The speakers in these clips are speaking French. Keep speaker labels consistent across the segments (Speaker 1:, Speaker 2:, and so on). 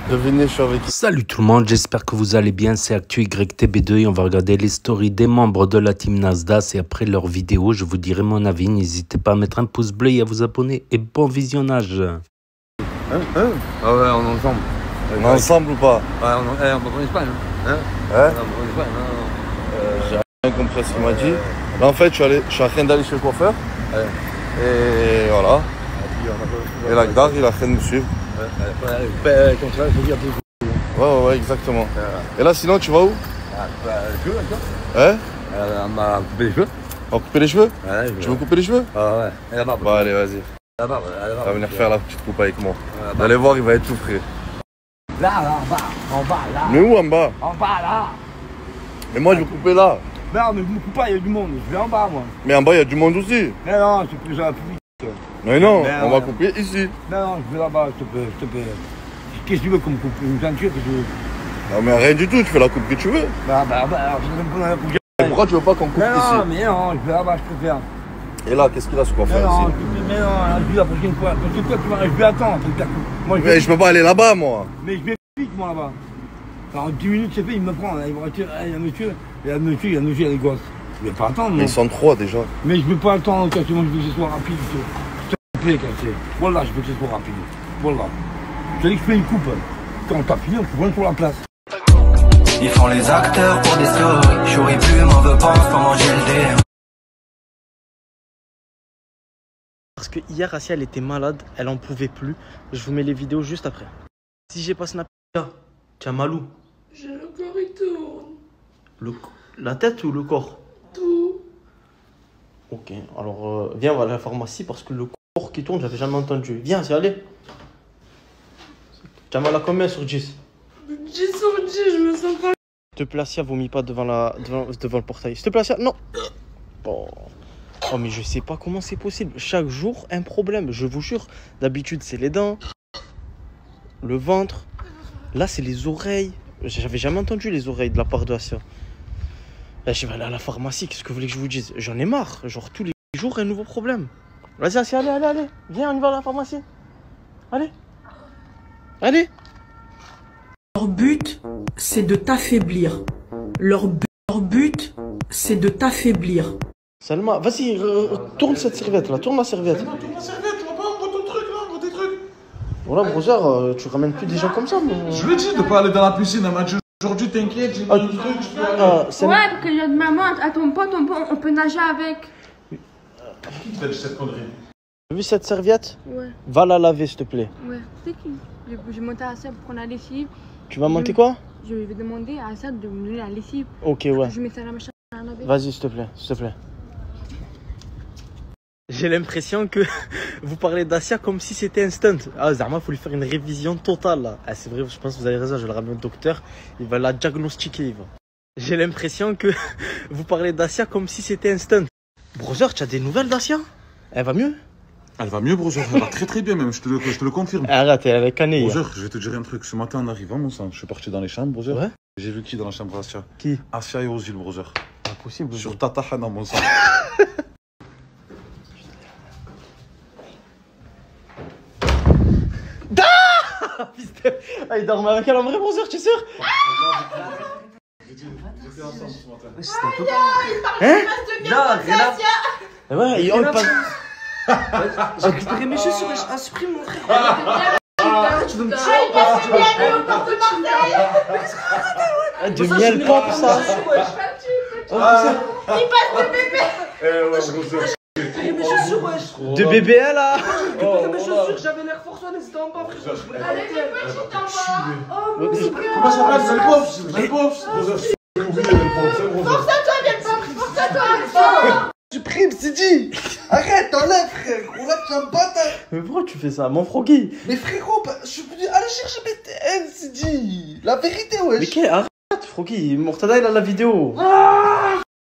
Speaker 1: Devinez, je suis avec qui?
Speaker 2: Salut tout le monde, j'espère que vous allez bien, c'est ActuYTB2 et on va regarder les stories des membres de la team Nasdaq et après leur vidéo, je vous dirai mon avis. N'hésitez pas à mettre un pouce bleu et à vous abonner et bon visionnage.
Speaker 1: Ah ouais,
Speaker 3: on est ensemble.
Speaker 1: On est ensemble ou pas?
Speaker 3: Ouais, on va en Espagne.
Speaker 1: Hein?
Speaker 3: On va en Espagne.
Speaker 1: J'ai rien compris à ce qu'il m'a dit. Là en fait, je suis en train d'aller chez le coiffeur.
Speaker 3: Ouais.
Speaker 1: Et voilà. Et l'Agdar, il est en train de me suivre.
Speaker 3: Comme ça, il faut dire plus.
Speaker 1: Ouais, exactement. Et là, sinon, tu vas où?
Speaker 3: Les cheveux, d'accord.
Speaker 1: Hein?
Speaker 3: On m'a coupé les cheveux.
Speaker 1: On va couper les cheveux?
Speaker 3: Ouais,
Speaker 1: Tu veux couper les cheveux?
Speaker 3: Ah ouais. Et la barbe.
Speaker 1: Bah allez, vas-y.
Speaker 3: La barbe.
Speaker 1: On va venir faire la petite coupe avec moi.
Speaker 3: Ouais,
Speaker 1: Vous allez voir, il va être tout frais.
Speaker 3: Là, en bas, là.
Speaker 1: Mais où en bas?
Speaker 3: En bas, là.
Speaker 1: Mais moi, je vais couper là.
Speaker 3: Non, mais je me coupe pas, il y a du monde. Je vais en bas, moi.
Speaker 1: Mais en bas, il y a du monde aussi.
Speaker 3: Mais non, c'est plus un public.
Speaker 1: Mais non,
Speaker 3: Mais
Speaker 1: on va
Speaker 3: ouais.
Speaker 1: couper ici.
Speaker 3: Non, je vais là-bas, s'il te plaît. Qu'est-ce que tu veux qu'on me coupe? Une ceinture que tu veux?
Speaker 1: Non, mais rien du tout, tu fais la coupe que tu veux.
Speaker 3: Alors, je vais me prendre un coup de
Speaker 1: Et pourquoi tu veux pas qu'on coupe
Speaker 3: mais non,
Speaker 1: ici?
Speaker 3: mais non, je vais là-bas, je préfère.
Speaker 1: Et là, qu'est-ce qu'il a ce
Speaker 3: Mais
Speaker 1: coiffeur
Speaker 3: non,
Speaker 1: ici?
Speaker 3: mais non, je dis la prochaine fois. Parce que toi, je vais attendre. Moi,
Speaker 1: Mais je peux pas aller là-bas, moi.
Speaker 3: Mais je vais vite, moi, là-bas. Alors, 10 minutes, c'est fait, il me prend. Là, il va dire, il y a un monsieur, il y a les gosses. Je vais pas attendre,
Speaker 1: Mais
Speaker 3: non.
Speaker 1: ils sont trois déjà.
Speaker 3: Mais je vais pas attendre, quand moi, je veux que ce soit rapide. S'il te plaît, quand c'est. Voilà, je veux que ce soit rapide. Voilà. Je te dis que je fais une coupe. Quand t'as fini, on se voit sur la place.
Speaker 4: Ils font les acteurs pour des stories. J'aurais pu, m'en veux pas, faut manger le dé.
Speaker 5: Parce que hier, Assia, elle était malade, elle en pouvait plus. Je vous mets les vidéos juste après. Si j'ai pas snappé, tu as mal où?
Speaker 6: J'ai le corps qui tourne.
Speaker 5: La tête ou le corps?
Speaker 6: Tout.
Speaker 5: Ok, alors viens, on va à la pharmacie parce que le corps qui tourne, j'avais jamais entendu. Viens, c'est allez. Tu as mal à combien sur 10?
Speaker 6: 10 sur 10, je me sens pas.
Speaker 5: S'il te plaît, Assia, vomis pas devant le portail. S'il te plaît, Assia, non. Oh, mais je sais pas comment c'est possible. Chaque jour, un problème, je vous jure. D'habitude, c'est les dents, le ventre. Là, c'est les oreilles. J'avais jamais entendu les oreilles de la part de Assia. Là, je vais aller à la pharmacie. Qu'est-ce que vous voulez que je vous dise? J'en ai marre. Genre, tous les jours, un nouveau problème. Vas-y, Assia, allez. Viens, on y va à la pharmacie. Allez.
Speaker 7: Leur but, c'est de t'affaiblir. Leur but, c'est de t'affaiblir.
Speaker 5: Salma, vas-y, tourne cette serviette là, tourne la serviette.
Speaker 8: Non, tourne la serviette, tu vas pas envoyer ton truc là, envoie tes trucs.
Speaker 5: Voilà, brother, tu ramènes plus des gens comme ça. Mais...
Speaker 8: Je lui ai dit de pas aller dans la piscine, elle m'a dit aujourd'hui t'inquiète, j'ai mis le truc, je peux aller.
Speaker 6: Ouais, parce que j'ai de maman, à ton pote, on peut nager avec.
Speaker 8: Qui te fait cette connerie?
Speaker 5: Tu as vu cette serviette?
Speaker 6: Ouais,
Speaker 5: Va la laver, s'il te plaît.
Speaker 6: ouais. C'est qui? J'ai monté à ça pour prendre la lessive.
Speaker 5: Tu vas monter quoi?
Speaker 6: Je vais demander à ça de me donner la lessive.
Speaker 5: Ok, ouais.
Speaker 6: Je mets ça à la machine à laver.
Speaker 5: Vas-y, s'il te plaît. J'ai l'impression que vous parlez d'Assia comme si c'était un stunt. Ah, Zarma, faut lui faire une révision totale là. Ah, c'est vrai, je pense que vous avez raison, je vais le ramener au docteur. Il va la diagnostiquer. J'ai l'impression que vous parlez d'Assia comme si c'était un stunt. Brother, tu as des nouvelles d'Assia? Elle va mieux?
Speaker 8: Elle va mieux, brother, elle va très bien même, je te le confirme.
Speaker 5: Arrête, elle est canée.
Speaker 8: Brother, je vais te dire un truc, ce matin en arrivant, mon sang, je suis parti dans les chambres, brother.
Speaker 5: Ouais.
Speaker 8: J'ai vu qui dans la chambre d'Assia?
Speaker 5: Qui?
Speaker 8: Assia et Ozil, brother.
Speaker 5: Impossible.
Speaker 8: Sur Tata Hana, mon sang.
Speaker 5: Ah, il dormait avec elle en vrai, brother, tu es sûr?
Speaker 8: J'étais ensemble ce matin.
Speaker 5: Hein? Ouais, il passe.
Speaker 7: J'ai récupéré mes chaussures et je supprime mon frère.
Speaker 6: Tu veux me tuer?
Speaker 5: De miel pop, ça.
Speaker 6: Il passe de bébé.
Speaker 7: J'ai mes chaussures, wesh.
Speaker 5: De bébé, là.
Speaker 7: J'ai récupéré mes chaussures, j'avais l'air forçant, elles étaient en bas, frère. Je voulais
Speaker 6: Elle était petite en bas. Oh, mon Dieu.
Speaker 8: Comment ça s'appelle? J'ai le pauvre, brother.
Speaker 6: Force à toi, viens pas. Force à toi.
Speaker 7: Tu primes, c'est dit. Arrête, t'enlèves, frère. On va te un bâtard.
Speaker 5: Mais pourquoi tu fais ça, mon froggy?
Speaker 7: Mais frérot, je suis venu aller chercher mes TN, c'est dit. La vérité, wesh.
Speaker 5: Mais quel arrête, froggy. Mortada, il a la vidéo.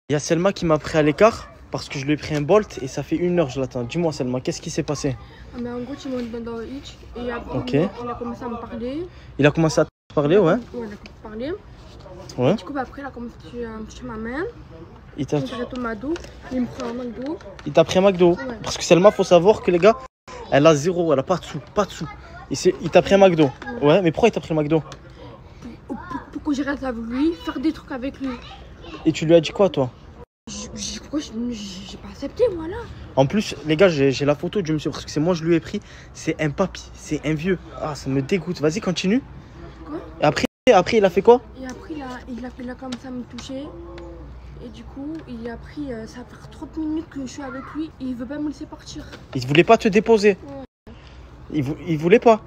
Speaker 5: Il y a Selma qui m'a pris à l'écart parce que je lui ai pris un bolt et ça fait 1 heure que je l'attends. Dis-moi, Selma, qu'est-ce qui s'est passé?
Speaker 6: Mais en gros, tu m'as dans le hitch et après,
Speaker 5: Ok.
Speaker 6: il a commencé à me parler.
Speaker 5: Il a commencé à te parler, ouais.
Speaker 6: Ouais, il a commencé à parler.
Speaker 5: Ouais.
Speaker 6: Du coup, après, il a commencé à me toucher ma main.
Speaker 5: Il t'a
Speaker 6: au McDo. Il me prend un McDo.
Speaker 5: pris un McDo.
Speaker 6: Ouais.
Speaker 5: Parce que Selma, faut savoir que les gars, elle a zéro, elle a pas de sous, pas de sous. Il t'a pris un McDo. Ouais, mais pourquoi il t'a pris le McDo?
Speaker 6: Pour que je reste avec lui, faire des trucs avec lui.
Speaker 5: Et tu lui as dit quoi, toi?
Speaker 6: Pourquoi j'ai pas accepté, voilà.
Speaker 5: En plus, les gars, j'ai la photo du monsieur parce que c'est moi je lui ai pris. C'est un papy, c'est un vieux. Ah, ça me dégoûte. Vas-y, continue.
Speaker 6: Quoi?
Speaker 5: Et après, il a fait quoi?
Speaker 6: Et après, il a commencé à me toucher. Et du coup, il a pris. Ça va faire 30 minutes que je suis avec lui et il veut pas me laisser partir.
Speaker 5: Il voulait pas te déposer.
Speaker 6: Ouais.
Speaker 5: Il voulait pas.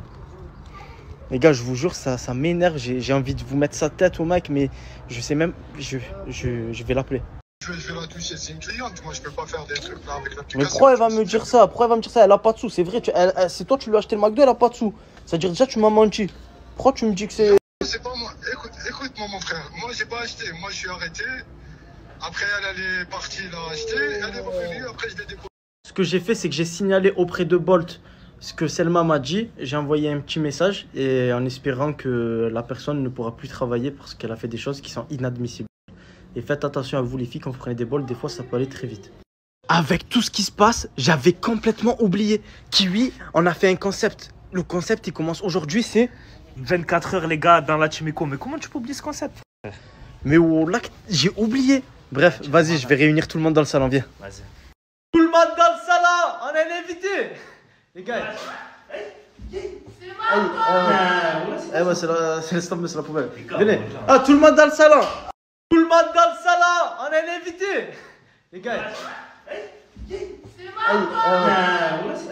Speaker 5: Les gars, je vous jure, ça m'énerve. J'ai envie de vous mettre sa tête au mec, mais je sais même. Je vais l'appeler.
Speaker 9: Je vais la toucher, c'est une cliente. Moi, je peux pas faire des trucs là avec l'application.
Speaker 5: Mais pourquoi elle va me dire ça? Pourquoi elle va me dire ça? Elle a pas de sous, c'est vrai. C'est toi, tu lui as acheté le McDo, elle a pas de sous. C'est-à-dire, déjà, tu m'as menti. Pourquoi tu me dis que c'est.
Speaker 9: C'est pas moi. Écoute-moi, mon frère. Moi, j'ai pas acheté. Moi, je suis arrêté. Après, elle est partie, elle a acheté. Elle est revenue. Après, je l'ai déposé.
Speaker 5: Ce que j'ai fait, c'est que j'ai signalé auprès de Bolt ce que Selma m'a dit. J'ai envoyé un petit message et en espérant que la personne ne pourra plus travailler parce qu'elle a fait des choses qui sont inadmissibles. Et faites attention à vous les filles, quand vous prenez des bols, des fois ça peut aller très vite. Avec tout ce qui se passe, j'avais complètement oublié. Kiwi, on a fait un concept. Le concept, il commence aujourd'hui, c'est
Speaker 10: 24 heures, les gars, dans la Chimico. Mais comment tu peux oublier ce concept, frère?
Speaker 5: Mais oh là, j'ai oublié. Bref, vas-y, je vais réunir tout le monde dans le salon, viens.
Speaker 10: Vas-y.
Speaker 5: Tout le monde dans le salon, on est invité. Les gars. Ouais, c'est le stop, mais c'est la poubelle. Venez. Ah, tout le monde dans le salon. Tout le monde dans le salon, on est invité. Les gars.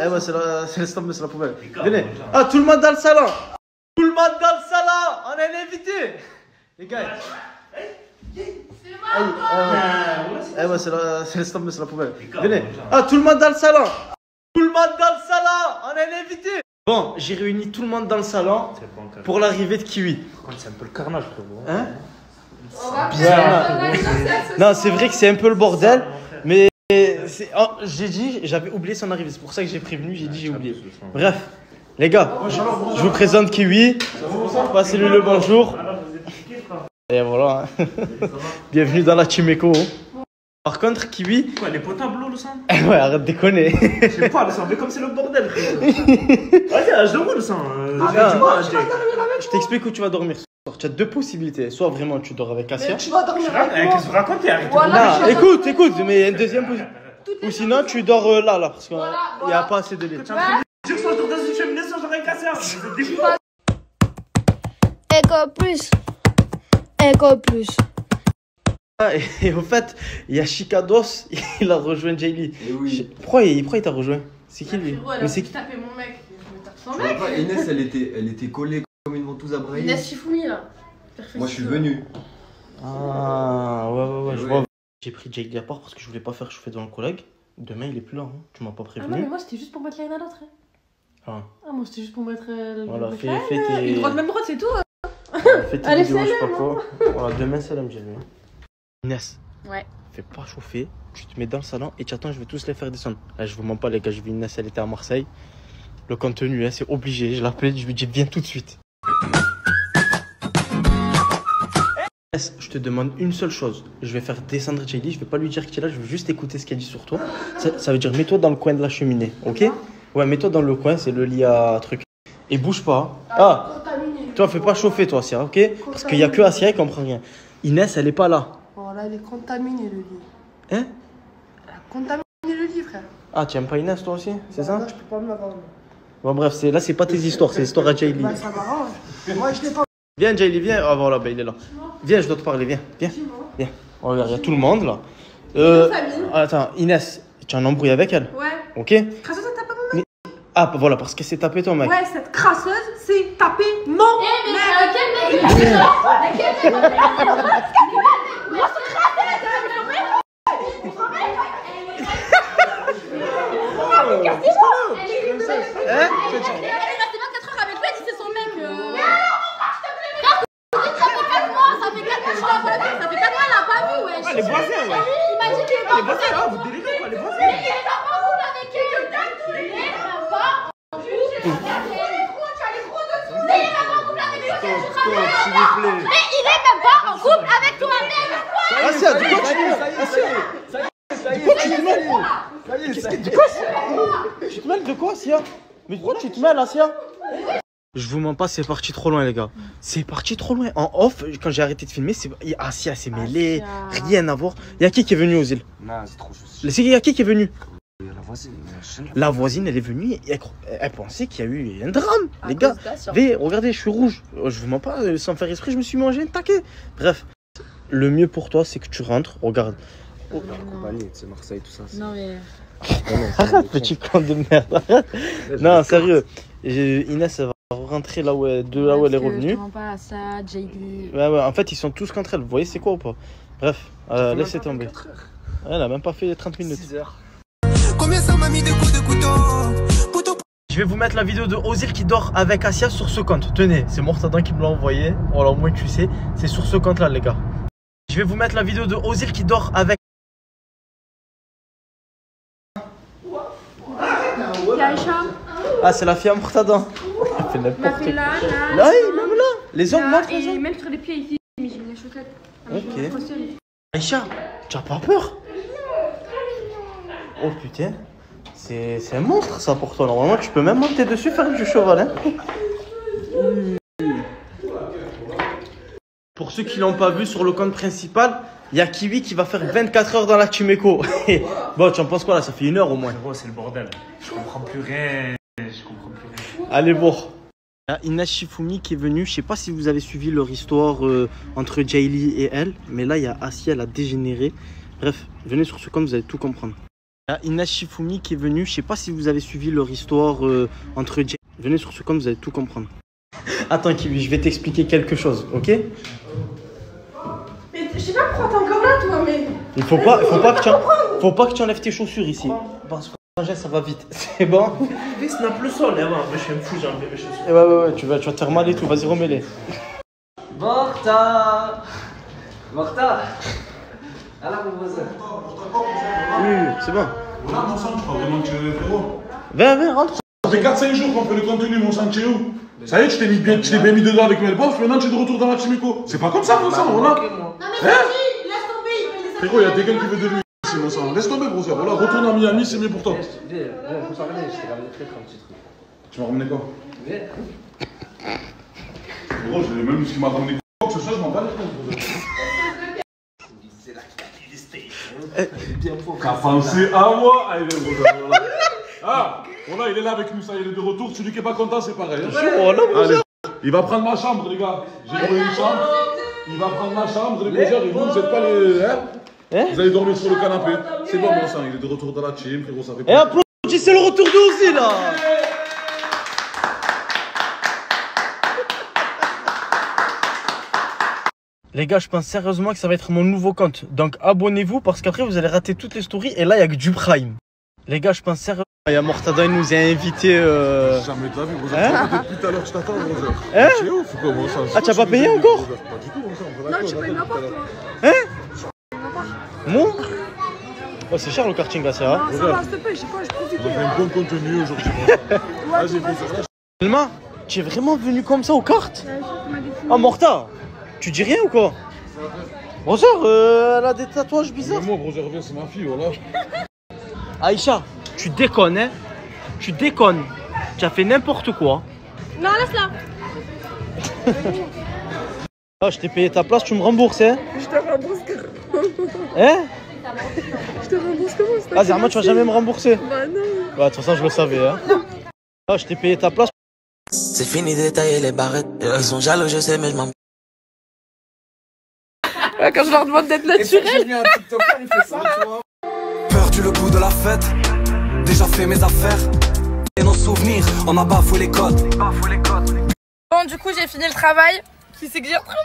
Speaker 5: Ouais, c'est le stop, mais c'est la poubelle. Venez. Ah, tout le monde dans le salon. Tout le monde dans le salon, on est invité. Les gars. Ouais, c'est le stop, mais c'est la poubelle. Venez. Ah, tout le monde dans le salon. Tout le monde dans le salon, on est invité. Bon, j'ai réuni tout le monde dans le salon pour l'arrivée de Kiwi.
Speaker 10: C'est un peu le carnage, frérot.
Speaker 5: Hein? Non, c'est vrai que c'est un peu le bordel, mais oh, j'ai dit, j'avais oublié son arrivée. C'est pour ça que j'ai prévenu, j'ai dit j'ai oublié. Bref, les gars, je vous présente Kiwi. Passez-lui le bonjour. Et voilà. Bienvenue dans la Chimico. Par contre, Kiwi.
Speaker 10: Quoi, elle est potable, le sang?
Speaker 5: Ouais, arrête de déconner.
Speaker 10: Je sais pas, le sang, mais comme c'est le bordel, frérot. Vas-y, je dors où, le sang?
Speaker 5: Je t'explique où tu vas dormir. Tu as deux possibilités. Soit vraiment tu dors avec Assia.
Speaker 6: Mais tu vas dormir avec moi.
Speaker 10: Qu'est-ce que vous racontez?
Speaker 6: Voilà,
Speaker 5: non, écoute, mais il y a une deuxième possibilité. Ou sinon tu dors là, parce qu'il n'y a pas assez de lit.
Speaker 10: Je dors dans une cheminée sans j'aurais cassé.
Speaker 6: Éco plus.
Speaker 5: Et au fait, il y a Chicados, il a rejoint Jaylee.
Speaker 11: Oui.
Speaker 5: Pourquoi il t'a rejoint? C'est qui lui?
Speaker 6: Mais c'est qui? Taper mon mec. Je me tape son mec.
Speaker 11: Pas, Inès, elle était collée comme une ventouse à Brahim.
Speaker 6: Inès Chifoumi là.
Speaker 11: Moi je suis venu.
Speaker 5: Ah ouais, je vois. J'ai pris Jaylee à part parce que je voulais pas faire chauffer devant le collègue. Demain il est plus là, hein. Tu m'as pas prévenu.
Speaker 6: Ah non, mais moi c'était juste pour mettre l'un à l'autre.
Speaker 5: Ah,
Speaker 6: moi c'était juste pour mettre
Speaker 5: voilà, fais tes...
Speaker 6: Une droite, même droite, c'est tout.
Speaker 5: Fais tes
Speaker 6: Allez,
Speaker 5: vidéos, je sais pas
Speaker 6: salam,
Speaker 5: quoi. Voilà, demain salam, j'ai vu. Inès.
Speaker 6: Ouais.
Speaker 5: Fais pas chauffer, tu te mets dans le salon et tu attends, je vais tous les faire descendre. Là, je vous mens pas, les gars, j'ai vu Inès, elle était à Marseille. Le contenu, hein, c'est obligé. Je l'appelle, je lui dis viens tout de suite. Inès, je te demande une seule chose. Je vais faire descendre Jaylee, je vais pas lui dire que tu es là, je veux juste écouter ce qu'elle dit sur toi. Ça veut dire mets-toi dans le coin de la cheminée, ok? Ouais, mets-toi dans le coin, c'est le lit à truc. Et bouge pas. Ah, toi, fais pas chauffer, toi, Assia, ok? Parce qu'il y a que Assia, elle comprend rien. Inès, elle est pas là.
Speaker 6: Oh là, elle est contaminée le lit.
Speaker 5: Hein?
Speaker 6: Elle a contaminé le lit, frère.
Speaker 5: Ah, tu aimes pas Inès, toi aussi? C'est ça?
Speaker 6: Non, je peux pas me l'avoir.
Speaker 5: Bon, bref, là, c'est pas tes histoires, c'est l'histoire à Jaylee.
Speaker 6: Bah, ça m'arrange. Moi, je l'ai pas.
Speaker 5: Viens, Jaylee, viens. Ah, voilà, bah, il est là. Viens, je dois te parler, viens. Viens. Oh, regarde, il y a tout le monde, là. Attends, Inès, tu as un embrouille avec elle?
Speaker 6: Ouais.
Speaker 5: Ok?
Speaker 6: Crasseuse, elle tape mon mec.
Speaker 5: Ah, voilà, parce qu'elle s'est tapé ton mec.
Speaker 6: Ouais, cette crasseuse, c'est taper mon mec. Quel mec?
Speaker 10: Les voisins, ouais.
Speaker 6: Imagine qu'il est pas
Speaker 10: les voisins, là, vous délirez quoi, les voisins.
Speaker 6: Mais il est pas en couple avec elle. Il est même pas en couple. Tu as les gros dessous. Mais il est même pas en couple avec toi.
Speaker 5: S'il vous plaît.
Speaker 6: Mais il est même pas en couple avec toi.
Speaker 5: Assia, de quoi tu te mêles? De quoi tu te mêles, Assia? Mais pourquoi tu te mêles, Assia? Je vous mens pas, c'est parti trop loin les gars. C'est parti trop loin. En off, quand j'ai arrêté de filmer, Asia s'est mêlée, rien à voir. Y'a qui est venu aux îles?
Speaker 10: Non, c'est trop juste.
Speaker 5: Y'a qui est venu?
Speaker 10: La voisine.
Speaker 5: La voisine, elle est venue, elle pensait qu'il y a eu un drame, les gars. Regardez, je suis rouge. Je vous mens pas, sans faire esprit, je me suis mangé un taquet. Bref, le mieux pour toi, c'est que tu rentres, regarde.
Speaker 10: Oh. La compagnie, c'est Marseille, tout ça.
Speaker 6: Non mais...
Speaker 5: Arrête, petit con de merde, arrête. Non, sérieux. Inès, elle va rentrer là où elle est revenue.
Speaker 6: Je pas à ça, JD.
Speaker 5: Ouais, en fait, ils sont tous contre elle. Vous voyez, c'est quoi ou pas? Bref, laissez tomber. Elle a même pas fait 30 minutes.
Speaker 10: 6 heures.
Speaker 7: Combien ça m'a mis de coups de couteau?
Speaker 5: Je vais vous mettre la vidéo de Ozil qui dort avec Asia sur ce compte. Tenez, c'est Mortadan qui me l'a envoyé. Voilà, au moins tu sais. C'est sur ce compte là, les gars. Je vais vous mettre la vidéo de Ozil qui dort avec.
Speaker 6: Aïcha.
Speaker 5: Ah, c'est la fille à Mortadan. Elle fait n'importe quoi.
Speaker 6: Là,
Speaker 5: même là. Les hommes montrent les
Speaker 6: et
Speaker 5: hommes.
Speaker 6: même sur les pieds ici. Mais j'ai mis les chaussettes.
Speaker 5: Ok. Aïcha, tu as pas peur? Oh putain. C'est un monstre ça pour toi. Normalement, tu peux même monter dessus, faire du cheval. Hein. Pour ceux qui l'ont pas vu sur le compte principal, il y a Kiwi qui va faire 24 heures dans la Team Echo. Bon, tu en penses quoi là? Ça fait 1 heure au moins.
Speaker 10: C'est le bordel. Je comprends plus rien.
Speaker 5: Allez voir. Il y a Inès Shifumi qui est venue. Je sais pas si vous avez suivi leur histoire entre Jaylee et elle. Mais là, il y a Asia, elle a dégénéré. Bref, venez sur ce compte, vous allez tout comprendre. Il y a Inès Shifumi qui est venue. Je sais pas si vous avez suivi leur histoire entre Jaylee. Venez sur ce compte, vous allez tout comprendre. Attends Kiwi, je vais t'expliquer quelque chose, ok?
Speaker 6: Mais je sais pas pourquoi t'es encore là toi, mais...
Speaker 5: Il faut pas que tu enlèves tes chaussures ici. Parce que ça va vite, c'est bon?
Speaker 10: Il snap le sol, hein, je suis un fou, j'ai enlevé mes chaussures.
Speaker 5: Et ouais, tu vas te faire mal et tout, vas-y remets-les.
Speaker 10: Morta. Alors mon voisin.
Speaker 5: Oui, c'est bon.
Speaker 8: Voilà, mon sang, tu crois vraiment que tu es frérot?
Speaker 5: Viens, rentre.
Speaker 8: Ça fait 4-5 jours qu'on fait le contenu, mon sang, tu es où? Ça y est, tu t'es bien mis dedans avec Melboff, maintenant tu es de retour dans la Team Echo. C'est pas comme ça, mon sang, voilà.
Speaker 6: Non mais vas-y, laisse tomber.
Speaker 8: Frérot, il y a des gars qui veulent de lui ici, mon sang. Laisse tomber, brother. Voilà, retourne à Miami, c'est mieux pour toi.
Speaker 10: Viens, je peux ramener, je t'ai ramené très un petit truc.
Speaker 8: Tu m'as ramené quoi?
Speaker 10: Viens.
Speaker 8: Frérot, même ce qui m'a ramené quoi que ce soit, je m'en bats les couilles, brother.
Speaker 10: C'est la qualité des steaks. Elle est bien forte.
Speaker 8: T'as pensé à moi? Allez, brother, voilà. Ah, voilà, il est là avec nous, ça, il est de retour. Celui qui est pas content, c'est pareil. Allez, il va prendre ma chambre, les gars. J'ai trouvé une chambre. Il va prendre ma chambre, les brothers, et vous n'êtes pas les. Hein? Vous allez dormir sur le canapé. C'est bon, mon sang, il est de retour dans la team, frérot, ça fait.
Speaker 5: Et applaudissez le retour de Ozil là! Les gars, je pense sérieusement que ça va être mon nouveau compte. Donc abonnez-vous parce qu'après vous allez rater toutes les stories et là il n'y a que du prime. Les gars, je pense sérieusement. Il y a Mortadan, il nous a invités.
Speaker 8: Jamais de la vie, brother. Depuis tout à l'heure, je t'attends, brother.
Speaker 5: Hein?
Speaker 8: C'est ouf ou quoi, mon sang?
Speaker 5: Ah, tu as pas payé encore?
Speaker 8: Pas du tout, mon sang.
Speaker 6: Non, tu payes ma part, toi.
Speaker 5: Hein? Moi? Oh, c'est cher le karting là, ça.
Speaker 6: Non, ça va, s'il te plaît, je sais pas, je profite.
Speaker 8: On a fait un bon contenu aujourd'hui. Vas-y, brother.
Speaker 5: Selma, tu es vraiment venu comme ça aux cartes? Ah, Morta, tu dis rien ou quoi? Brother, elle a des tatouages bizarres.
Speaker 8: Moi, brother, reviens, c'est ma fille, voilà.
Speaker 5: Aïcha, tu déconnes, hein? Tu déconnes. Tu as fait n'importe quoi.
Speaker 6: Non, laisse-la.
Speaker 5: Ah, je t'ai payé ta place, tu me rembourses, hein?
Speaker 6: Je te rembourse comment?
Speaker 5: Hein?
Speaker 6: Je te rembourse comment?
Speaker 5: Ah, Zerma, tu vas jamais me rembourser?
Speaker 6: Bah non.
Speaker 5: Bah, de toute façon, je le savais, hein? Ah, je t'ai payé ta place.
Speaker 7: C'est fini de tailler les barrettes. Ils sont jaloux, je sais, mais je m'en.
Speaker 6: Quand je leur demande d'être naturel.
Speaker 4: Perdu le goût de la fête, déjà fait mes affaires. Et nos souvenirs, on a bafoué les codes.
Speaker 6: Bon, du coup, j'ai fini le travail. Qui c'est que j'ai retrouvé?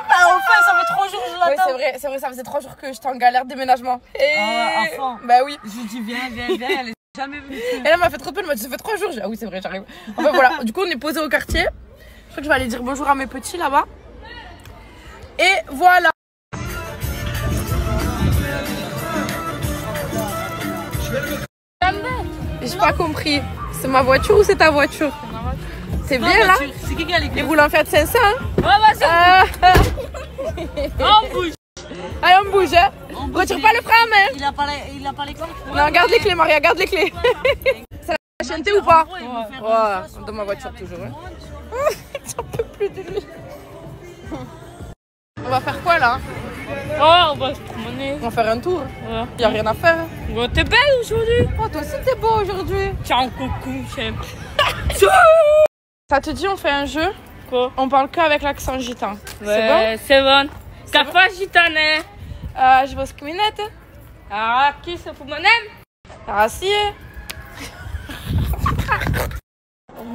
Speaker 6: Bah, enfin, ça fait 3 jours que je l'attends. Oui, c'est vrai, ça faisait 3 jours que j'étais en galère de déménagement. Et...
Speaker 12: Ah, enfant.
Speaker 6: Bah oui.
Speaker 12: Je lui dis viens, elle est jamais venue.
Speaker 6: Et là, elle m'a fait trop peur, elle m'a dit ça fait 3 jours. J'ai dit, ah oui, c'est vrai, j'arrive. Enfin voilà, du coup, on est posé au quartier. Je crois que je vais aller dire bonjour à mes petits là-bas. Et voilà. J'ai pas compris. C'est ma voiture ou c'est ta voiture? C'est bien là?
Speaker 12: C'est qui a les clés?
Speaker 6: Il roule en Fiat 500 hein?
Speaker 12: Ouais, bah on bouge.
Speaker 6: Allez, on bouge hein? Retire pas le frein à main.
Speaker 12: Il a pas les clés.
Speaker 6: Non, garde les clés Maria, garde les clés. C'est la l'ancienneté ou pas? Ouais, dans ma voiture toujours. Hein. J'en peux plus de lui. On va faire quoi là?
Speaker 12: Oh, on va se promener.
Speaker 6: On va faire un tour. Ouais. Y a rien à faire.
Speaker 12: Ouais, t'es belle aujourd'hui.
Speaker 6: Oh, toi aussi t'es beau aujourd'hui.
Speaker 12: Tiens, un coucou, j'aime.
Speaker 6: Ça te dit on fait un jeu?
Speaker 12: Quoi?
Speaker 6: On parle que avec l'accent gitan.
Speaker 12: Ouais, c'est bon. Café gitane.
Speaker 6: Je vais aux squinettes.
Speaker 12: Ah, qui se fout mon aime?
Speaker 6: Ah si.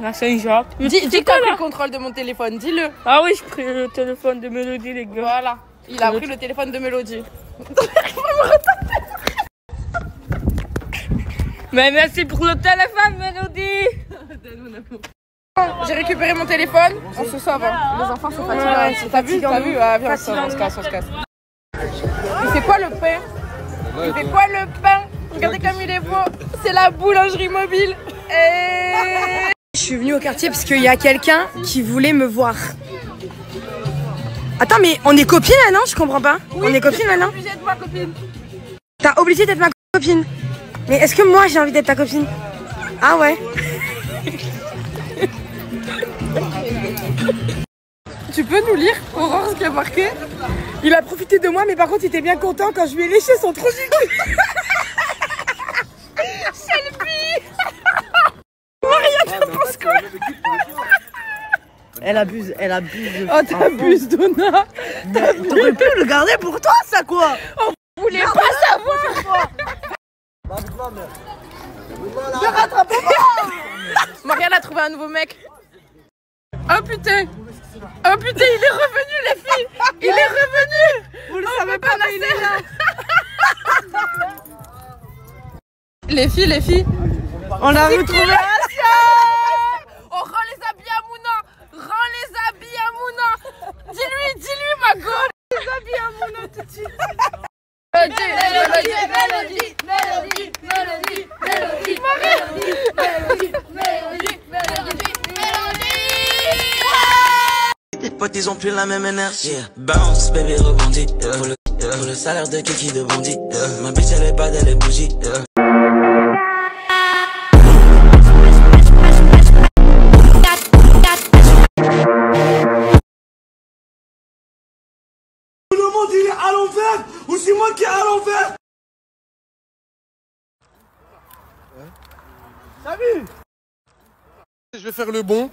Speaker 12: Là, c'est une job.
Speaker 6: Dis que t'as pris le contrôle de mon téléphone, dis-le.
Speaker 12: Ah oui, je pris le téléphone de Mélodie, les gars.
Speaker 6: Voilà. Il a pris le téléphone de Mélodie.
Speaker 12: Mais merci pour le téléphone, Mélodie.
Speaker 6: J'ai récupéré mon téléphone. On se sauve. Hein. Les enfants sont fatigants. Ouais, t'as vu? Ah, viens, on se casse. Il fait quoi le pain? Il fait quoi le pain? Regardez comme il est beau. C'est la boulangerie mobile. Et...
Speaker 13: Je suis venue au quartier parce qu'il y a quelqu'un qui voulait me voir. Attends, mais on est copines là, non? Je comprends pas. Oui, on est copines maintenant?
Speaker 6: T'es obligée d'être ma copine.
Speaker 13: T'as obligé d'être ma copine. Mais est-ce que moi j'ai envie d'être ta copine? Ah ouais.
Speaker 6: Tu peux nous lire, Aurore, ce qui a marqué?
Speaker 13: Il a profité de moi, mais par contre il était bien content quand je lui ai léché son trou du cul.
Speaker 6: Selfie. Maria, t'en penses quoi?
Speaker 14: Elle abuse.
Speaker 6: Oh, t'abuses, Donna.
Speaker 14: T'aurais pu le garder pour toi, ça quoi?
Speaker 6: On voulait pas savoir.
Speaker 14: Ne rattrape-moi.
Speaker 6: Marianne a trouvé un nouveau mec. Oh putain. Oh putain, il est revenu, les filles. Il est revenu.
Speaker 14: Vous le savez pas, mais il est là.
Speaker 6: Les filles.
Speaker 14: On a retrouvé
Speaker 6: Asia. Oh, rends les habits à Mouna. Rends les habits à Mouna. Dis-lui, ma gueule. Les habits à Mouna tout de suite.
Speaker 15: Tes potes ils ont plus la même énergie. Bounce baby rebondis. Pour le salaire de Kiki de Bondi. Ma bitch elle est bad, elle est bougie.
Speaker 7: Le monde il est à l'envers ou c'est moi qui est à l'envers?
Speaker 8: Salut. Je vais faire le bon.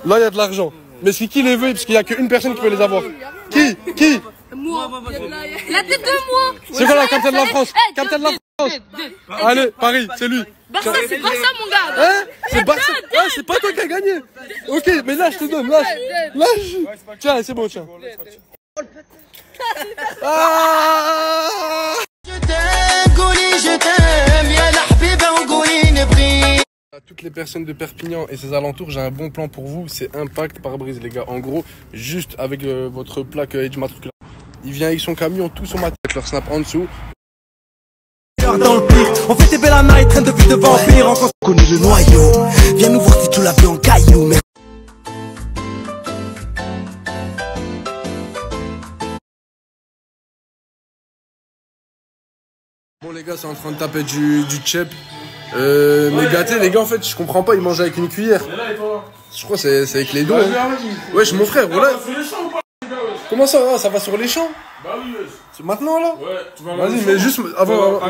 Speaker 8: Là il y a de l'argent. Mais c'est qui les veut parce qu'il n'y a qu'une personne qui peut les avoir. Qui?
Speaker 12: Moi. La tête de moi.
Speaker 8: C'est quoi la capitaine de la France? Capitaine de la France. Allez, Paris, c'est lui.
Speaker 12: Barça, c'est Barça, mon gars.
Speaker 8: Hein? C'est Barça. Ah, c'est pas toi qui as gagné. Ok, mais là je te donne, lâche. Tiens, c'est bon, tiens. Ah! À toutes les personnes de Perpignan et ses alentours, j'ai un bon plan pour vous. C'est Impact Pare-brise, les gars. En gros, juste avec votre plaque d'immatriculation. Il vient avec son camion, tout son matériel, avec leur snap en dessous.
Speaker 7: Dans le pire, on fait des belles night, train de vie de vampire. On connaît le noyau. Viens nous voir si tu l'as vu en caillou.
Speaker 8: Bon les gars, c'est en train de taper du chep. Mais gâté les gars, en fait je comprends pas, ils mangent avec une cuillère. Je crois que c'est avec les doigts. Hein. Wesh mon frère, voilà. Comment ça, ça va sur les champs? Bah oui, c'est maintenant là? Ouais, tu vas là. Vas-y, mais juste avant.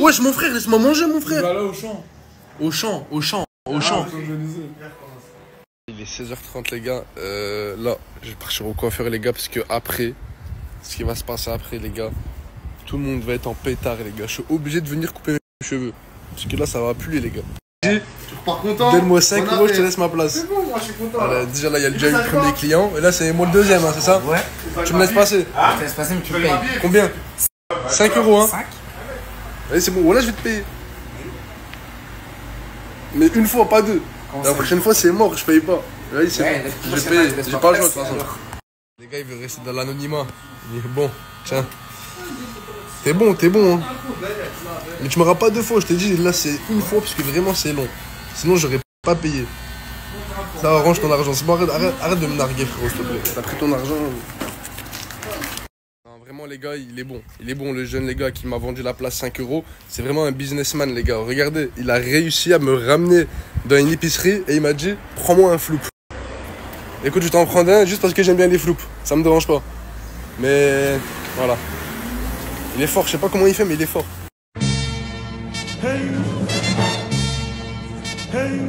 Speaker 8: Wesh mon frère, laisse-moi manger mon frère. Tu vas là au champ. Au champ. Il est 16h30 les gars. Là, je vais partir au coiffeur les gars, parce que après, ce qui va se passer après les gars, tout le monde va être en pétard les gars. Je suis obligé de venir couper mes cheveux. Parce que là ça va puer les gars.
Speaker 1: Par contre,
Speaker 8: donne-moi 5 euros, je te laisse ma place.
Speaker 1: C'est bon, moi je suis content.
Speaker 8: Voilà, déjà là il y a déjà eu le premier client et là c'est moi le deuxième, hein, c'est ça? Ouais. Tu me laisses passer?
Speaker 16: Ah, tu laisses passer mais tu payes.
Speaker 8: Combien? 5 euros hein.
Speaker 16: 5.
Speaker 8: Allez c'est bon, voilà je vais te payer. Mais une fois, pas deux. La prochaine fois c'est mort, je paye pas. Vas-y c'est bon, je vais payer, j'ai pas le choix de toute façon. Les gars ils veulent rester dans l'anonymat. Bon, tiens. T'es bon hein. Mais tu m'auras pas deux fois, je t'ai dit, là c'est une fois parce que vraiment c'est long. Sinon j'aurais pas payé. Ça arrange ton argent. C'est bon, arrête de me narguer frérot s'il te plaît. T'as pris ton argent. En
Speaker 1: Vraiment les gars, il est bon. Il est bon le jeune les gars qui m'a vendu la place 5 €. C'est vraiment un businessman les gars. Regardez, il a réussi à me ramener dans une épicerie et il m'a dit prends-moi un floup. Écoute, je t'en prends un juste parce que j'aime bien les floups. Ça me dérange pas. Mais voilà. Il est fort, je sais pas comment il fait mais il est fort. Hey. Hey.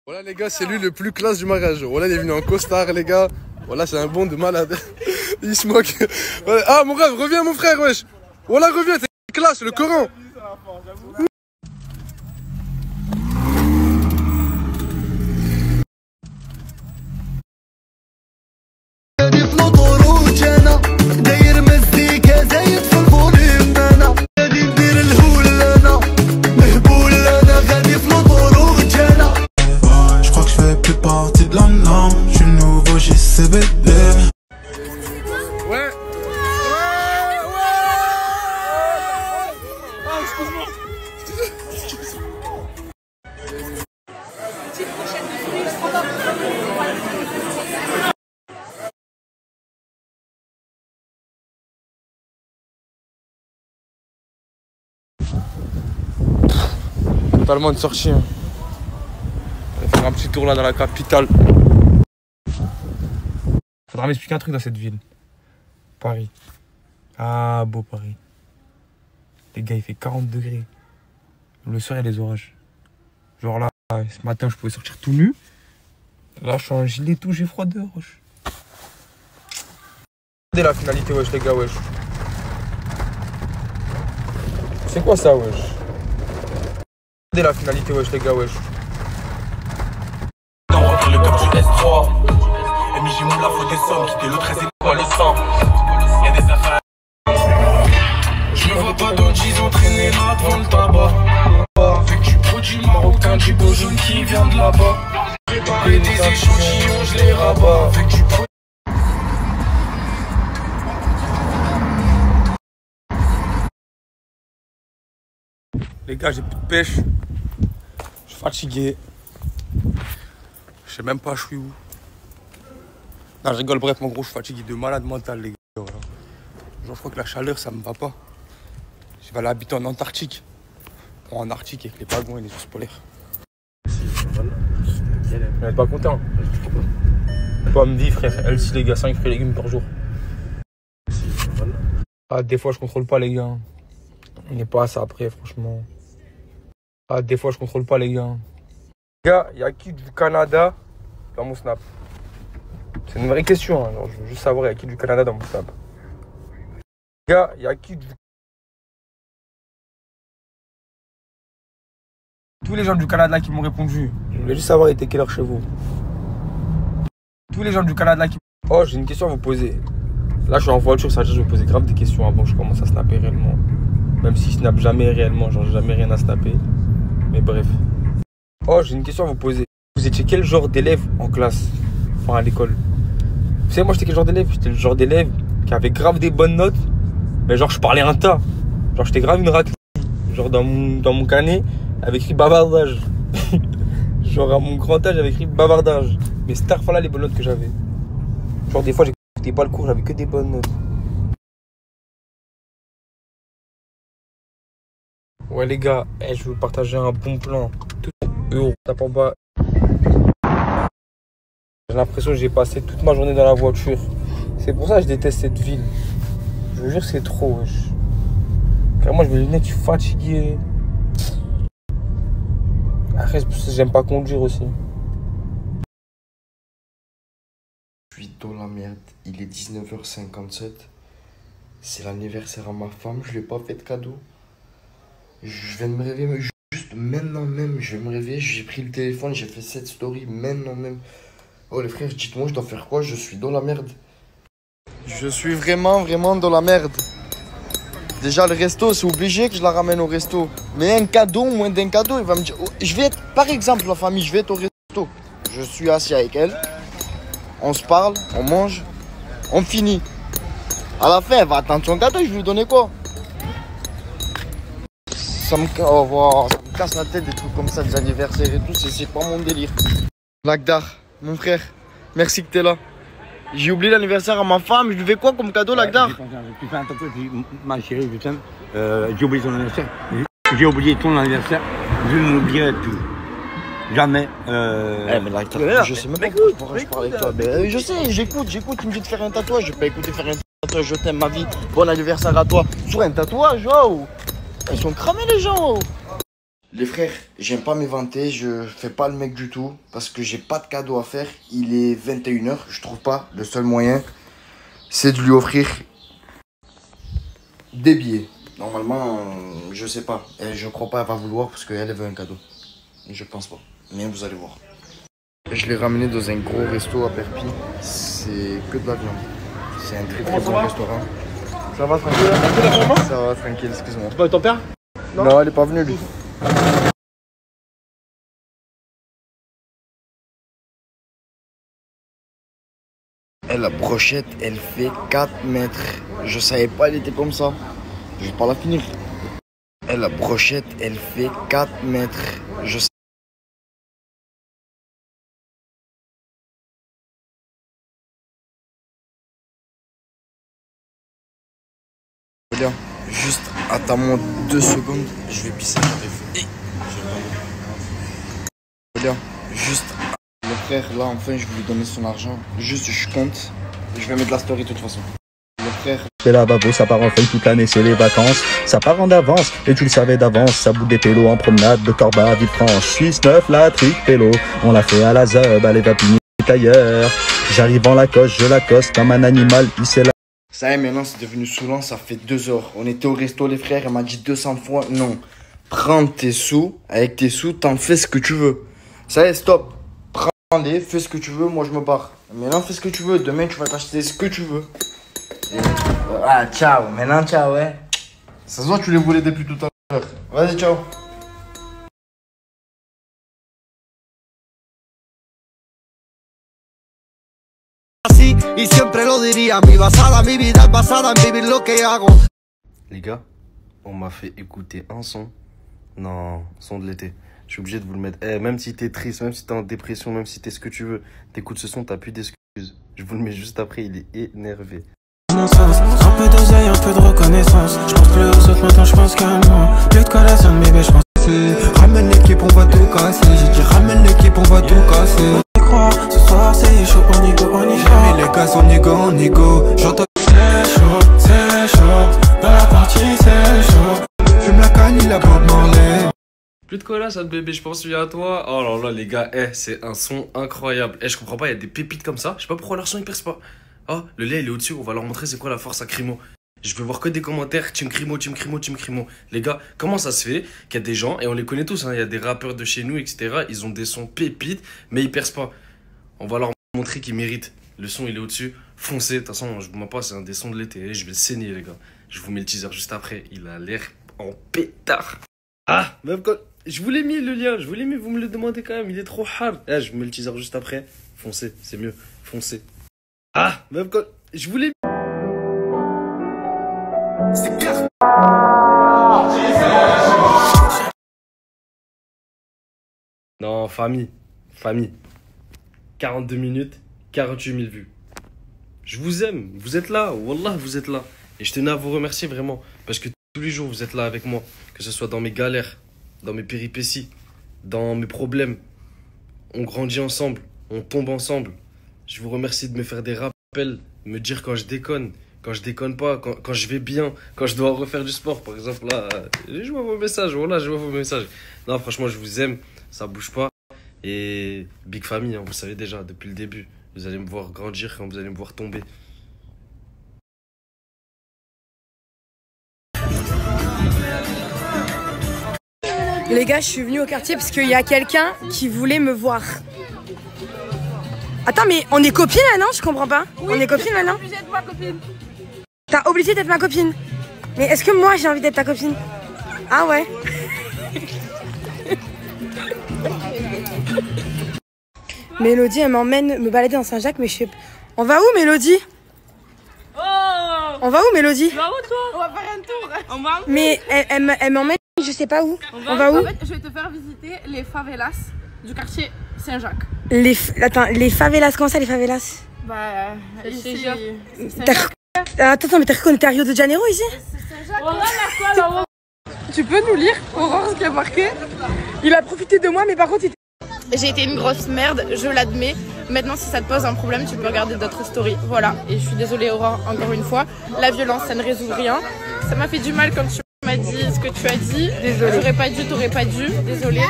Speaker 1: Voilà les gars, c'est lui le plus classe du mariage. Voilà, il est venu en costard les gars. Voilà, c'est un bon de malade. Il se moque. Voilà. Ah mon rêve, reviens mon frère, wesh. Voilà, reviens, t'es classe, le Coran. Ouais. Ah, excuse-moi. Totalement de sortie. Hein. On va faire un petit tour là dans la capitale.
Speaker 16: Faudra m'expliquer un truc dans cette ville. Paris. Ah, beau Paris. Les gars, il fait 40 degrés. Le soir, il y a des orages. Genre là, ce matin, je pouvais sortir tout nu. Là, je suis en gilet tout, j'ai froid dehors, wesh. Regardez la finalité, wesh, les gars, wesh. C'est quoi ça, wesh? Regardez la finalité, wesh, les gars, wesh.
Speaker 17: Dans le cap du S3. MJ Moula, faut des sommes, quitter le 13 et pas le sang. Y'a des affaires. Je me vois pas d'autres, ils ont traîné là devant le tabac. Avec du produit marocain, du beau jaune qui vient de là-bas. Préparer des échantillons, je les rabats. Avec du produit.
Speaker 16: Les gars, j'ai plus de pêche. Je suis fatigué. Je sais même pas je suis où. Non, je rigole, bref, mon gros, je suis fatigué de malade mental, les gars. Voilà. Genre, je crois que la chaleur, ça me va pas. Je vais aller habiter en Antarctique. Bon, en Arctique, avec les pagons et les ours polaires. Vous n'êtes pas content? Pas me dire, frère, elle, si les gars, 5 fruits et légumes par jour. Ah, des fois, je contrôle pas, les gars. On n'est pas à ça après, franchement. Ah, des fois, je contrôle pas, les gars. Les gars, il y a qui du Canada dans mon snap? C'est une vraie question, hein. Genre, je veux juste savoir, il y a qui du Canada dans mon snap? Les gars, il y a qui du... Tous les gens du Canada qui m'ont répondu. Je voulais juste savoir, il était quelle heure chez vous? Tous les gens du Canada qui... Oh, j'ai une question à vous poser. Là, je suis en voiture, ça veut dire que je vais poser grave des questions avant que je commence à snapper réellement. Même si je snappe jamais réellement, genre j'ai jamais rien à snapper. Mais bref. Oh, j'ai une question à vous poser. Vous étiez quel genre d'élève en classe? Enfin, à l'école? Vous savez, moi, j'étais quel genre d'élève? J'étais le genre d'élève qui avait grave des bonnes notes. Mais genre, je parlais un tas. Genre, j'étais grave une raclée. Genre, dans mon carnet, avec écrit bavardage. Genre, à mon grand âge, j'avais écrit bavardage. Mais c'était là les bonnes notes que j'avais. Genre, des fois, j'écoutais pas le cours, j'avais que des bonnes notes. Ouais, les gars, je vais vous partager un bon plan. Tout euro, tape en bas. J'ai l'impression que j'ai passé toute ma journée dans la voiture. C'est pour ça que je déteste cette ville. Je vous jure, c'est trop, wesh. Car moi, je me lunettes, je suis fatigué. Après, j'aime pas conduire aussi.
Speaker 18: Je suis dans la merde. Il est 19h57. C'est l'anniversaire à ma femme. Je lui ai pas fait de cadeau. Je viens de me réveiller, juste maintenant même, je vais me réveiller, j'ai pris le téléphone, j'ai fait cette story maintenant même. Oh les frères, dites-moi, je dois faire quoi? Je suis dans la merde. Je suis vraiment dans la merde. Déjà le resto, c'est obligé que je la ramène au resto. Mais un cadeau, moins d'un cadeau, il va me dire... Oh, je vais être, par exemple, la famille, je vais être au resto. Je suis assis avec elle, on se parle, on mange, on finit. À la fin, elle va attendre son cadeau, je vais lui donner quoi? ça me casse la tête des trucs comme ça, des anniversaires et tout, c'est pas mon délire. Lagdar, mon frère, merci que t'es là. J'ai oublié l'anniversaire à ma femme, je lui fais quoi comme cadeau, Lagdar?
Speaker 3: Tu fais un tatouage, ma chérie, je t'aime. J'ai oublié ton anniversaire. J'ai oublié ton anniversaire, je ne l'oublierai plus. Jamais.
Speaker 18: Mais Lagdar, je sais même pas pourquoi je parle avec toi. Mais je sais, j'écoute, tu me dis de faire un tatouage, je vais pas écouter faire un tatouage, je t'aime ma vie, bon anniversaire à toi. Sur un tatouage, oh. Ils sont cramés les gens, oh. Les frères, j'aime pas m'éventer, je fais pas le mec du tout parce que j'ai pas de cadeau à faire. Il est 21 h, je trouve pas. Le seul moyen, c'est de lui offrir des billets. Normalement, je sais pas. Je crois pas elle va vouloir parce qu'elle veut un cadeau. Je pense pas, mais vous allez voir. Je l'ai ramené dans un gros resto à Perpi. C'est que de la viande. C'est un très très bon restaurant. Ça va tranquille? Ça va tranquille, excuse-moi.
Speaker 3: Bah, ton père?
Speaker 18: Non, elle est pas venue lui. La brochette, elle fait 4 mètres. Je savais pas, elle était comme ça. Je vais pas la finir. La brochette, elle fait 4 mètres. Je sais. Bien, juste attends-moi 2 secondes. Je vais pisser, j'arrive. Bien, juste. Le frère, là, enfin, je vais lui donner son argent. Juste, je compte. Je vais mettre la story de toute façon. Le frère.
Speaker 19: C'est la babo, ça part en feuille toute l'année, c'est les vacances. Ça part en avance, et tu le savais d'avance. Ça bout des pélos en promenade de Corba, Villefranche. Suisse 9, la trique pélo. On l'a fait à la Zeub, à l'Evapigny ailleurs. J'arrive en Lacoste, je l'accoste comme un animal, il s'est là.
Speaker 18: Ça y est, maintenant, c'est devenu saoulant, ça fait 2 heures. On était au resto, les frères, elle m'a dit 200 fois non. Prends tes sous, avec tes sous, t'en fais ce que tu veux. Ça y est, stop. Allez, fais ce que tu veux, moi je me barre. Maintenant, fais ce que tu veux. Demain, tu vas t'acheter ce que tu veux. Ah, ciao. Maintenant, ciao, ouais. Ça se voit que tu les voulais depuis tout à l'heure. Vas-y, ciao. Les gars, on m'a fait écouter un son. Non, son de l'été. Je suis obligé de vous le mettre. Même si t'es triste, même si t'es en dépression, même si t'es ce que tu veux, t'écoutes ce son, t'as plus d'excuses. Je vous le mets juste après, il est énervé.
Speaker 20: Un peu d'oseille, un peu de reconnaissance. Je pense plus aux autres, maintenant je pense qu'à moi. Plus de collation de bébé, je pense. Ramène l'équipe, on va tout casser. J'ai dit ramène l'équipe, on va tout casser. Ce soir c'est chaud, on y go, on y go. J'ai mis les gaz, on y go. J'entends c'est chaud. Dans la partie c'est chaud. Fume la canne, il a Bob Marley.
Speaker 1: Plus de collage, bébé, je pense à toi. Oh là là, les gars, c'est un son incroyable. Je comprends pas, il y a des pépites comme ça. Je sais pas pourquoi leur son, ils percent pas. Oh, le lait, il est au-dessus. On va leur montrer c'est quoi la force à Crimo. Je veux voir que des commentaires. Team Crimo, Team Crimo, Team Crimo. Les gars, comment ça se fait qu'il y a des gens, et on les connaît tous, hein, il y a des rappeurs de chez nous, etc. Ils ont des sons pépites, mais ils percent pas. On va leur montrer qu'ils méritent. Le son, il est au-dessus. Foncez. De toute façon, je vous mens pas, c'est un des sons de l'été. Je vais le saigner, les gars. Je vous mets le teaser juste après. Il a l'air en pétard. Ah, même quand. Je vous l'ai mis le lien, je vous l'ai mis, vous me le demandez quand même, il est trop hard. Je vous mets le teaser juste après. Foncez, c'est mieux. Foncez. Ah, même quand. Je vous l'ai mis. C'est clair. Non, famille. 42 minutes, 48 000 vues. Je vous aime, vous êtes là, wallah, vous êtes là. Et je tenais à vous remercier vraiment, parce que tous les jours vous êtes là avec moi, que ce soit dans mes galères, dans mes péripéties, dans mes problèmes. On grandit ensemble, on tombe ensemble. Je vous remercie de me faire des rappels, de me dire quand je déconne pas, quand je vais bien, quand je dois refaire du sport. Par exemple, là, je vois vos messages, voilà, je vois vos messages. Non, franchement, je vous aime, ça bouge pas. Et Big Family, hein, vous savez déjà, depuis le début, vous allez me voir grandir quand vous allez me voir tomber.
Speaker 13: Les gars, je suis venue au quartier parce qu'il y a quelqu'un qui voulait me voir. Attends, mais on est copines là, non? Je comprends pas. Oui, on est copines maintenant?
Speaker 6: T'es obligée d'être ma copine.
Speaker 13: T'as obligé d'être ma copine? Mais est-ce que moi j'ai envie d'être ta copine? Ah ouais. Mélodie, elle m'emmène me balader dans Saint-Jacques, mais je sais... On va où, Mélodie?
Speaker 12: Oh!
Speaker 13: On va où, Mélodie?
Speaker 12: Tu vas où, toi?
Speaker 6: On va faire un tour.
Speaker 12: On va où?
Speaker 13: Mais elle m'emmène je sais pas où.
Speaker 6: On
Speaker 13: va où?
Speaker 6: En fait, je vais te faire visiter les favelas du quartier Saint-Jacques.
Speaker 13: Attends, les favelas, comment ça les favelas?
Speaker 6: Bah, ici,
Speaker 13: Attends, mais t'as cru qu'on était à Rio de Janeiro ici?
Speaker 6: Tu peux nous lire, Aurore, ce qu'il y a marqué?
Speaker 13: Il a profité de moi, mais par contre,
Speaker 6: j'ai été une grosse merde, je l'admets. Maintenant, si ça te pose un problème, tu peux regarder d'autres stories. Voilà, et je suis désolée, Aurore, encore une fois. La violence, ça ne résout rien. Ça m'a fait du mal comme tu m'as dit ce que tu as dit. Désolée. J'aurais pas dû, t'aurais pas dû. Désolée.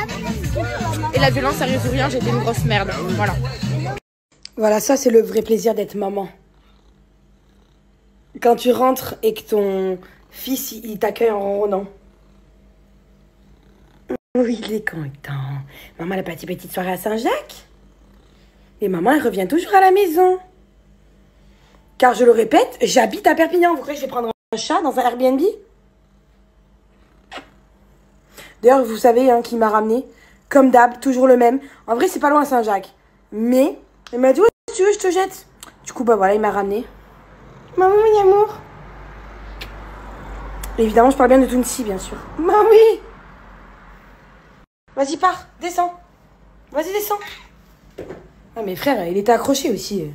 Speaker 6: Et la violence, ça résout rien. J'étais une grosse merde. Voilà.
Speaker 13: Voilà, ça, c'est le vrai plaisir d'être maman. Quand tu rentres et que ton fils, il t'accueille en ronronnant. Oui, il est content. Maman, elle a pas une petite soirée à Saint-Jacques. Et maman, elle revient toujours à la maison. Car je le répète, j'habite à Perpignan. Vous croyez que je vais prendre un chat dans un Airbnb? D'ailleurs, vous savez qui m'a ramené. Comme d'hab, toujours le même. En vrai, c'est pas loin Saint-Jacques. Mais, il m'a dit, ouais, si tu veux, je te jette. Du coup, bah voilà, il m'a ramené. Maman, mon amour. Évidemment, je parle bien de Tounsi, bien sûr. Maman, oui. Vas-y, pars, descends. Vas-y, descends. Ah, mais frère, il était accroché aussi.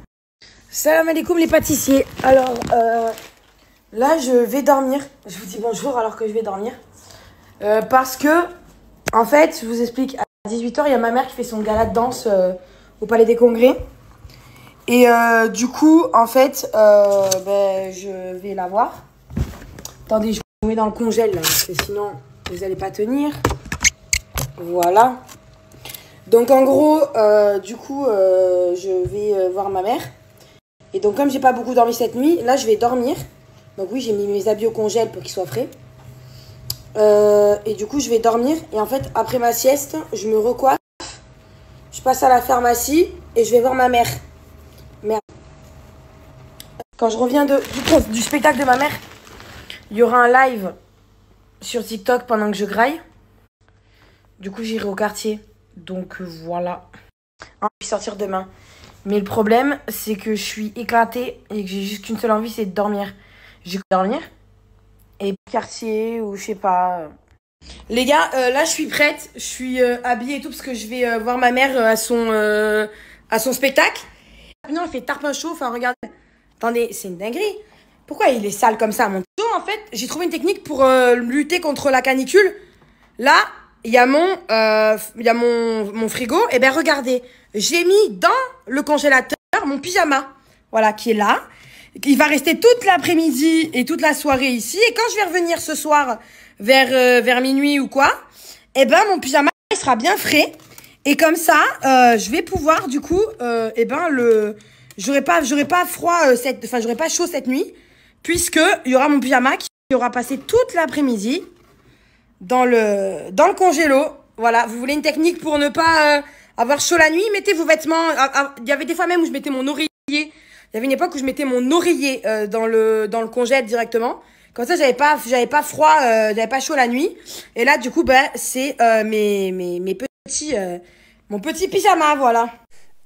Speaker 13: Salam alaikum les pâtissiers. Alors, là, je vais dormir. Je vous dis bonjour alors que je vais dormir. Parce que, en fait, je vous explique, à 18h, il y a ma mère qui fait son gala de danse au Palais des Congrès. Et du coup, en fait, je vais la voir. Attendez, je vous mets dans le congèle, là, parce que sinon, vous n'allez pas tenir. Voilà. Donc en gros, du coup, je vais voir ma mère. Et donc comme j'ai pas beaucoup dormi cette nuit, là je vais dormir. Donc oui, j'ai mis mes habits au congèle pour qu'ils soient frais. Et du coup, je vais dormir. Et en fait, après ma sieste, je me recoiffe. Je passe à la pharmacie et je vais voir ma mère. Merde. Quand je reviens du spectacle de ma mère, il y aura un live sur TikTok pendant que je graille. Du coup, j'irai au quartier. Donc voilà. Je vais sortir demain. Mais le problème, c'est que je suis éclatée et que j'ai juste une seule envie, c'est de dormir. J'ai dormir. Et quartier ou je sais pas. Les gars, là je suis prête. Je suis habillée et tout parce que je vais voir ma mère à son spectacle. Non, il fait tarpin chaud. Enfin, regardez. Attendez, c'est une dinguerie. Pourquoi il est sale comme ça, mon dos? En fait, j'ai trouvé une technique pour lutter contre la canicule. Là, il y a mon frigo. Et ben regardez, j'ai mis dans le congélateur mon pyjama. Voilà, qui est là. Il va rester toute l'après-midi et toute la soirée ici. Et quand je vais revenir ce soir vers minuit ou quoi, eh ben mon pyjama il sera bien frais. Et comme ça, je vais pouvoir du coup, j'aurai pas froid j'aurai pas chaud cette nuit, puisque il y aura mon pyjama qui aura passé toute l'après-midi dans le congélo. Voilà, vous voulez une technique pour ne pas avoir chaud la nuit, mettez vos vêtements. Il y avait des fois même où je mettais mon oreiller. Il y avait une époque où je mettais mon oreiller dans le congèle directement. Comme ça, j'avais pas froid, j'avais pas chaud la nuit. Et là, du coup, c'est mon petit pyjama, voilà.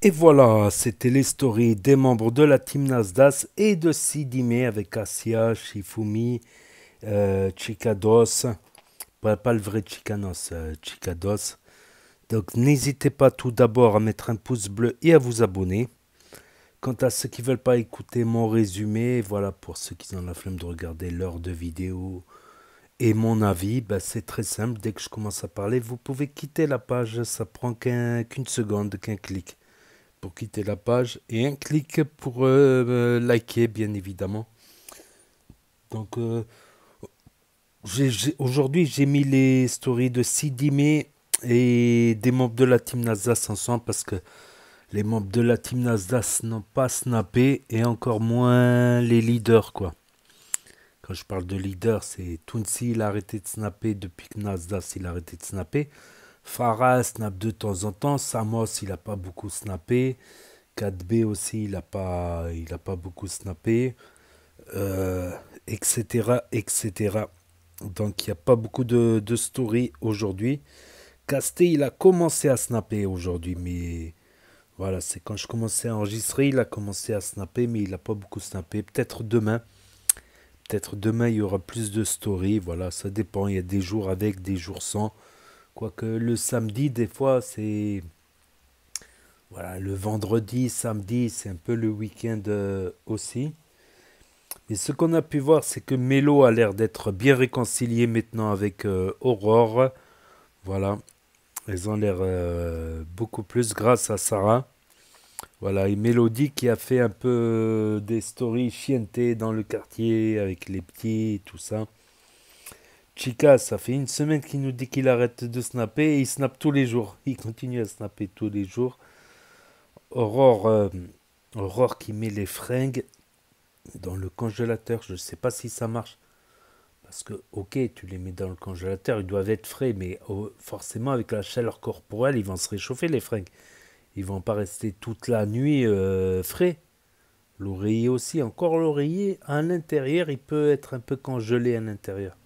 Speaker 2: Et voilà, c'était les stories des membres de la team Nasdas et de Sidimé avec Asia, Shifumi, Chikados. Pas le vrai Chikanos, Chikados. Donc n'hésitez pas tout d'abord à mettre un pouce bleu et à vous abonner. Quant à ceux qui ne veulent pas écouter mon résumé, voilà, pour ceux qui ont la flemme de regarder l'heure de vidéo et mon avis, c'est très simple. Dès que je commence à parler, vous pouvez quitter la page. Ça prend qu'une seconde, qu'un clic pour quitter la page et un clic pour liker, bien évidemment. Donc, aujourd'hui, j'ai mis les stories de Sidimé et des membres de la team Nasdas ensemble parce que les membres de la team Nasdas n'ont pas snappé et encore moins les leaders, quoi. Quand je parle de leader, c'est Tounsi, il a arrêté de snapper depuis que Nasdas, il a arrêté de snapper. Farah snap de temps en temps. Samos, il n'a pas beaucoup snappé. 4B aussi, il n'a pas beaucoup snappé. Etc., etc. Donc, il n'y a pas beaucoup de stories aujourd'hui. Casté, il a commencé à snapper aujourd'hui, mais... Voilà, c'est quand je commençais à enregistrer, il a commencé à snapper, mais il n'a pas beaucoup snappé. Peut-être demain. Peut-être demain, il y aura plus de stories. Voilà, ça dépend. Il y a des jours avec, des jours sans. Quoique le samedi, des fois, c'est... Voilà, le vendredi, samedi, c'est un peu le week-end aussi. Et ce qu'on a pu voir, c'est que Mélo a l'air d'être bien réconcilié maintenant avec Aurore. Voilà, elles ont l'air beaucoup plus grâce à Sarah. Voilà, et Mélodie qui a fait un peu des stories chientées dans le quartier avec les petits et tout ça. Chica, ça fait une semaine qu'il nous dit qu'il arrête de snapper et il snappe tous les jours. Il continue à snapper tous les jours. Aurore qui met les fringues dans le congélateur. Je ne sais pas si ça marche. Parce que, ok, tu les mets dans le congélateur, ils doivent être frais, mais forcément, avec la chaleur corporelle, ils vont se réchauffer, les fringues. Ils vont pas rester toute la nuit frais. L'oreiller aussi. Encore l'oreiller, à l'intérieur, il peut être un peu congelé à l'intérieur.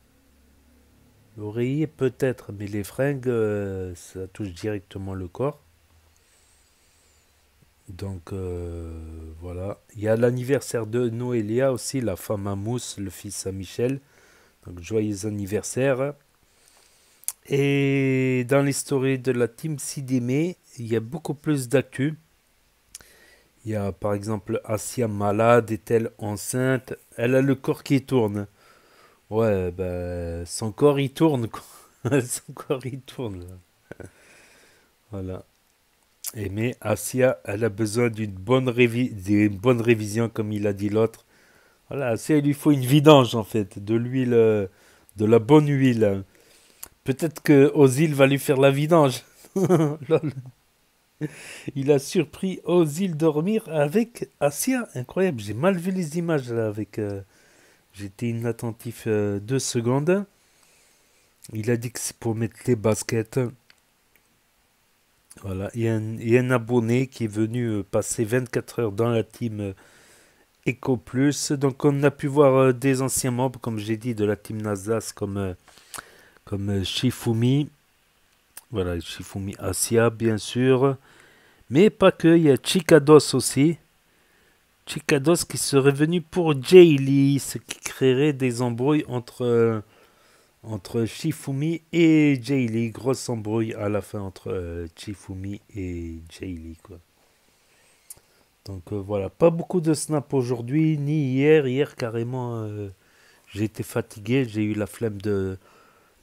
Speaker 2: L'oreiller peut-être, mais les fringues, ça touche directement le corps. Donc, voilà. Il y a l'anniversaire de Noélia aussi, la femme à Mousse, le fils à Michel. Donc, joyeux anniversaire. Et dans l'histoire de la team Sidimé, il y a beaucoup plus d'actu. Il y a par exemple Asia malade, est-elle enceinte? Elle a le corps qui tourne. Ouais, ben, son corps il tourne, quoi. Son corps il tourne. Voilà. Et mais Asia, elle a besoin d'une bonne révision, comme il a dit l'autre. Voilà, Asia, il lui faut une vidange en fait, de l'huile, de la bonne huile. Peut-être que Ozil va lui faire la vidange. Il a surpris Ozil dormir avec Asia. Incroyable, j'ai mal vu les images là avec... J'étais inattentif 2 secondes. Il a dit que c'est pour mettre les baskets. Voilà, il y a un abonné qui est venu passer 24 heures dans la team Eco Plus. Donc on a pu voir des anciens membres, comme j'ai dit, de la team Nasdaq, comme Shifumi. Voilà, Shifumi Asia, bien sûr. Mais pas que, il y a Chicados aussi. Chicados qui serait venu pour Jaylee, ce qui créerait des embrouilles entre Shifumi et Jaylee. Grosse embrouille à la fin entre Shifumi et Jaylee, quoi. Donc voilà, pas beaucoup de snap aujourd'hui, ni hier. Hier, carrément, j'ai été fatigué, j'ai eu la flemme de...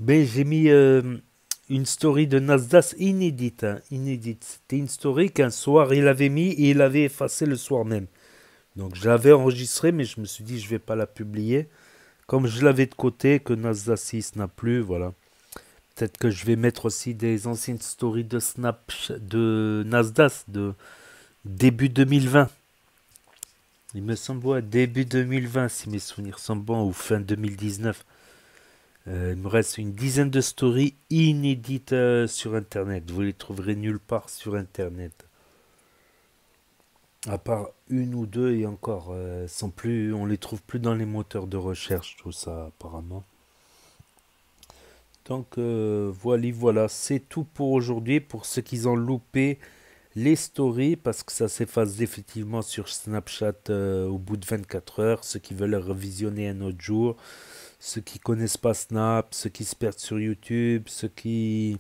Speaker 2: Mais j'ai mis une story de Nasdaq inédite. Inédite. C'était une story qu'un soir, il avait mis et il avait effacé le soir même. Donc je l'avais enregistré, mais je me suis dit je vais pas la publier. Comme je l'avais de côté, que Nasdaq 6 n'a plus, voilà. Peut-être que je vais mettre aussi des anciennes stories de Snap de Nasdaq de début 2020. Il me semble, ouais, début 2020, si mes souvenirs sont bons, ou fin 2019. Il me reste une dizaine de stories inédites sur Internet. Vous les trouverez nulle part sur Internet. À part une ou deux, et encore, on les trouve plus dans les moteurs de recherche, tout ça, apparemment. Donc, voilà, c'est tout pour aujourd'hui. Pour ceux qui ont loupé les stories, parce que ça s'efface effectivement sur Snapchat au bout de 24 heures. Ceux qui veulent revisionner un autre jour, ceux qui connaissent pas Snap, ceux qui se perdent sur YouTube, ceux qui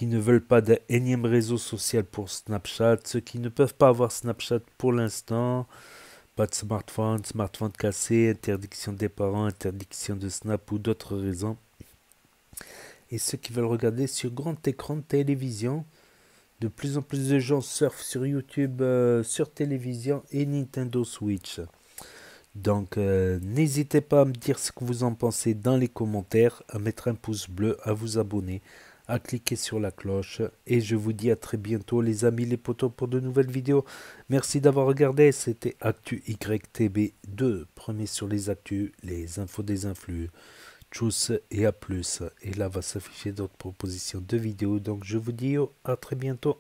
Speaker 2: ne veulent pas d'un énième réseau social pour Snapchat, ceux qui ne peuvent pas avoir Snapchat pour l'instant, pas de smartphone cassé, interdiction des parents, interdiction de Snap ou d'autres raisons. Et ceux qui veulent regarder sur grand écran de télévision. De plus en plus de gens surfent sur YouTube, sur télévision et Nintendo Switch. Donc n'hésitez pas à me dire ce que vous en pensez dans les commentaires, à mettre un pouce bleu, à vous abonner, à cliquer sur la cloche. Et je vous dis à très bientôt les amis, les potos, pour de nouvelles vidéos. Merci d'avoir regardé, c'était Actu YTB2, premier sur les actus, les infos des influx. Tchuss et à plus. Et là va s'afficher d'autres propositions de vidéos. Donc je vous dis à très bientôt.